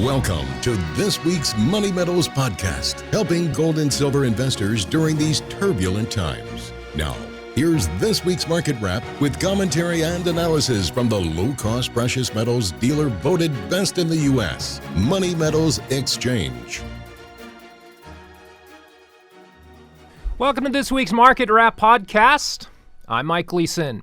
Welcome to this week's Money Metals podcast, helping gold and silver investors during these turbulent times. Now, here's this week's market wrap with commentary and analysis from the low-cost precious metals dealer voted best in the U.S., Money Metals Exchange. Welcome to this week's Market Wrap podcast. I'm Mike Gleason.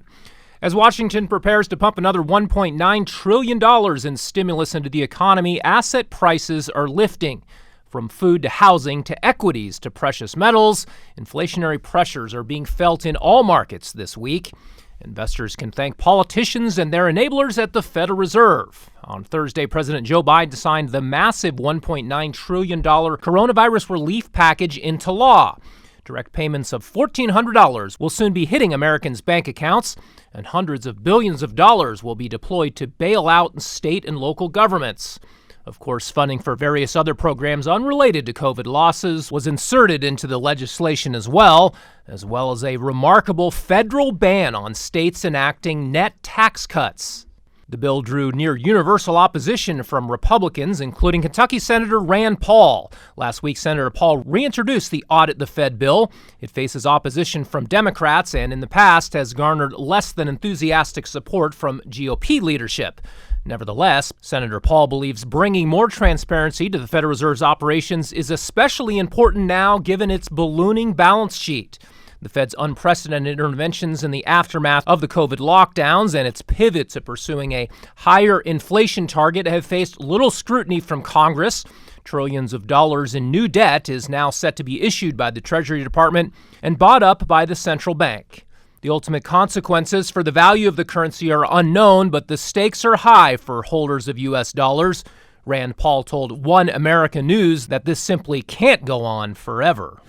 As Washington prepares to pump another $1.9 trillion in stimulus into the economy, asset prices are lifting. From food to housing to equities to precious metals, inflationary pressures are being felt in all markets this week. Investors can thank politicians and their enablers at the Federal Reserve. On Thursday, President Joe Biden signed the massive $1.9 trillion coronavirus relief package into law. Direct payments of $1,400 will soon be hitting Americans' bank accounts, and hundreds of billions of dollars will be deployed to bail out state and local governments. Of course, funding for various other programs unrelated to COVID losses was inserted into the legislation as well as a remarkable federal ban on states enacting net tax cuts. The bill drew near universal opposition from Republicans, including Kentucky Senator Rand Paul. Last week, Senator Paul reintroduced the Audit the Fed bill. It faces opposition from Democrats and in the past has garnered less than enthusiastic support from GOP leadership. Nevertheless, Senator Paul believes bringing more transparency to the Federal Reserve's operations is especially important now given its ballooning balance sheet. The Fed's unprecedented interventions in the aftermath of the COVID lockdowns and its pivot to pursuing a higher inflation target have faced little scrutiny from Congress. Trillions of dollars in new debt is now set to be issued by the Treasury Department and bought up by the central bank. The ultimate consequences for the value of the currency are unknown, but the stakes are high for holders of U.S. dollars. Rand Paul told One America News that this simply can't go on forever.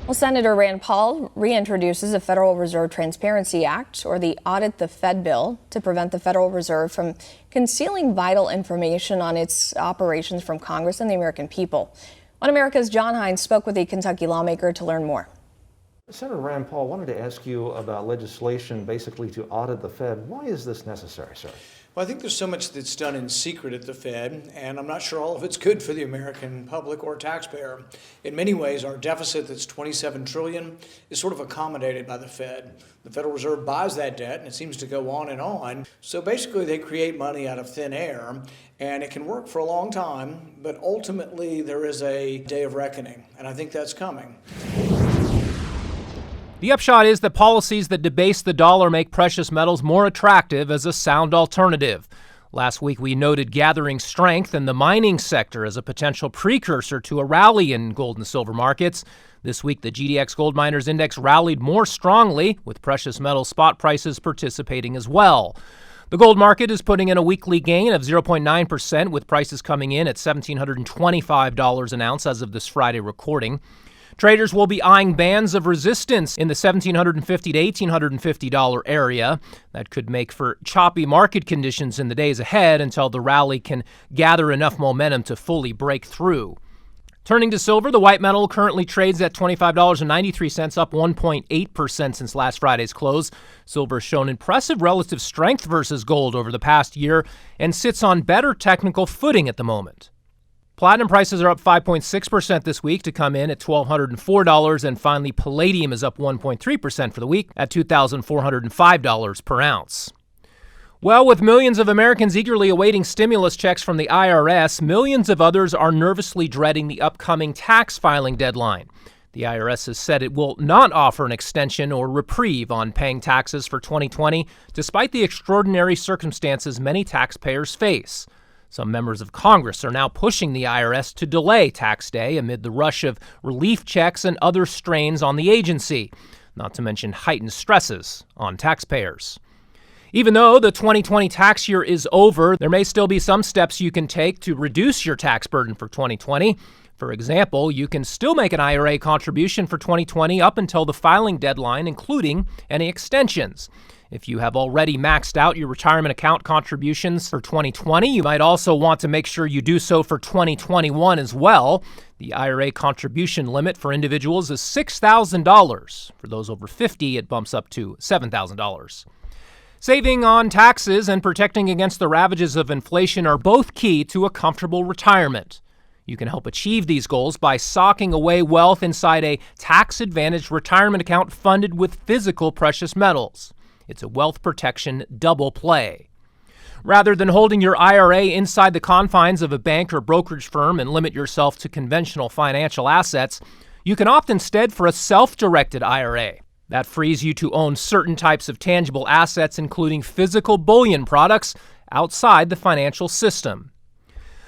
Well, Senator Rand Paul reintroduces the Federal Reserve Transparency Act, or the Audit the Fed bill, to prevent the Federal Reserve from concealing vital information on its operations from Congress and the American people. One America's John Hines spoke with a Kentucky lawmaker to learn more. Senator Rand Paul, wanted to ask you about legislation basically to audit the Fed. Why is this necessary, sir? Well, I think there's so much that's done in secret at the Fed, and I'm not sure all of it's good for the American public or taxpayer. In many ways, our deficit that's $27 trillion is sort of accommodated by the Fed. The Federal Reserve buys that debt, and it seems to go on and on. So basically, they create money out of thin air, and it can work for a long time, but ultimately, there is a day of reckoning, and I think that's coming. The upshot is that policies that debase the dollar make precious metals more attractive as a sound alternative. Last week, we noted gathering strength in the mining sector as a potential precursor to a rally in gold and silver markets. This week, the GDX Gold Miners Index rallied more strongly, with precious metal spot prices participating as well. The gold market is putting in a weekly gain of 0.9%, with prices coming in at $1,725 an ounce as of this Friday recording. Traders will be eyeing bands of resistance in the $1,750 to $1,850 area. That could make for choppy market conditions in the days ahead until the rally can gather enough momentum to fully break through. Turning to silver, the white metal currently trades at $25.93, up 1.8% since last Friday's close. Silver has shown impressive relative strength versus gold over the past year and sits on better technical footing at the moment. Platinum prices are up 5.6% this week to come in at $1,204, and finally palladium is up 1.3% for the week at $2,405 per ounce. Well, with millions of Americans eagerly awaiting stimulus checks from the IRS, millions of others are nervously dreading the upcoming tax filing deadline. The IRS has said it will not offer an extension or reprieve on paying taxes for 2020, despite the extraordinary circumstances many taxpayers face. Some members of Congress are now pushing the IRS to delay tax day amid the rush of relief checks and other strains on the agency, not to mention heightened stresses on taxpayers. Even though the 2020 tax year is over, there may still be some steps you can take to reduce your tax burden for 2020. For example, you can still make an IRA contribution for 2020 up until the filing deadline, including any extensions. If you have already maxed out your retirement account contributions for 2020, you might also want to make sure you do so for 2021 as well. The IRA contribution limit for individuals is $6,000. For those over 50, it bumps up to $7,000. Saving on taxes and protecting against the ravages of inflation are both key to a comfortable retirement. You can help achieve these goals by socking away wealth inside a tax-advantaged retirement account funded with physical precious metals. It's a wealth protection double play. Rather than holding your IRA inside the confines of a bank or brokerage firm and limit yourself to conventional financial assets, you can opt instead for a self-directed IRA. That frees you to own certain types of tangible assets, including physical bullion products, outside the financial system.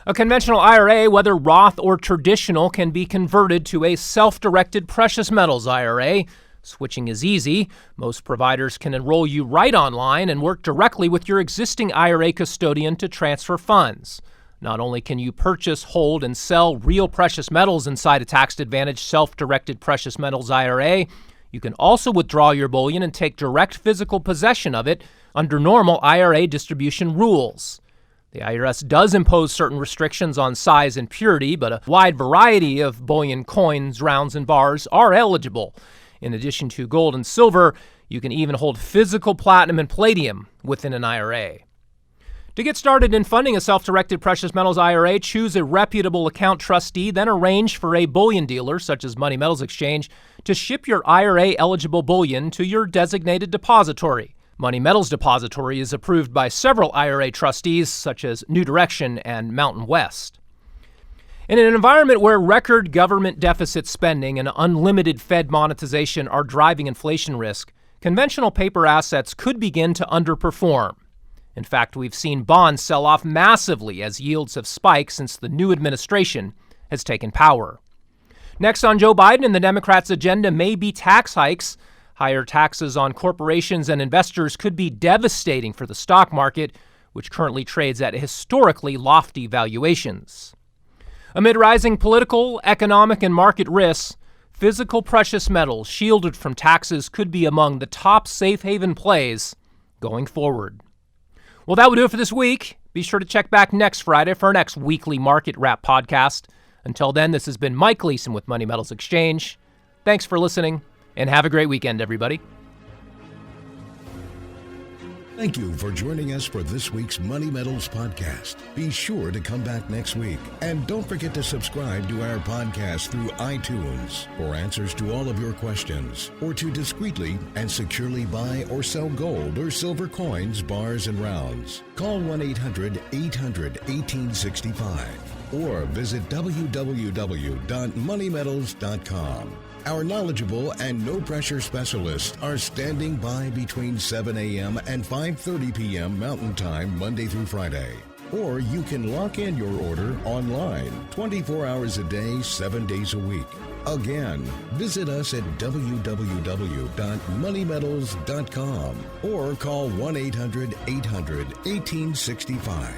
A conventional IRA, whether Roth or traditional, can be converted to a self-directed precious metals IRA. Switching is easy. Most providers can enroll you right online and work directly with your existing IRA custodian to transfer funds. Not only can you purchase, hold, and sell real precious metals inside a tax-advantaged self-directed precious metals IRA, you can also withdraw your bullion and take direct physical possession of it under normal IRA distribution rules. The IRS does impose certain restrictions on size and purity, but a wide variety of bullion coins, rounds, and bars are eligible. In addition to gold and silver, you can even hold physical platinum and palladium within an IRA. To get started in funding a self-directed precious metals IRA, choose a reputable account trustee, then arrange for a bullion dealer, such as Money Metals Exchange, to ship your IRA-eligible bullion to your designated depository. Money Metals Depository is approved by several IRA trustees, such as New Direction and Mountain West. In an environment where record government deficit spending and unlimited Fed monetization are driving inflation risk, conventional paper assets could begin to underperform. In fact, we've seen bonds sell off massively as yields have spiked since the new administration has taken power. Next on Joe Biden and the Democrats' agenda may be tax hikes. Higher taxes on corporations and investors could be devastating for the stock market, which currently trades at historically lofty valuations. Amid rising political, economic, and market risks, physical precious metals shielded from taxes could be among the top safe haven plays going forward. Well, that will do it for this week. Be sure to check back next Friday for our next weekly Market Wrap podcast. Until then, this has been Mike Gleason with Money Metals Exchange. Thanks for listening, and have a great weekend, everybody. Thank you for joining us for this week's Money Metals podcast. Be sure to come back next week. And don't forget to subscribe to our podcast through iTunes for answers to all of your questions, or to discreetly and securely buy or sell gold or silver coins, bars, and rounds. Call 1-800-800-1865 or visit www.moneymetals.com. Our knowledgeable and no-pressure specialists are standing by between 7 a.m. and 5:30 p.m. Mountain Time, Monday through Friday. Or you can lock in your order online, 24 hours a day, 7 days a week. Again, visit us at www.moneymetals.com or call 1-800-800-1865.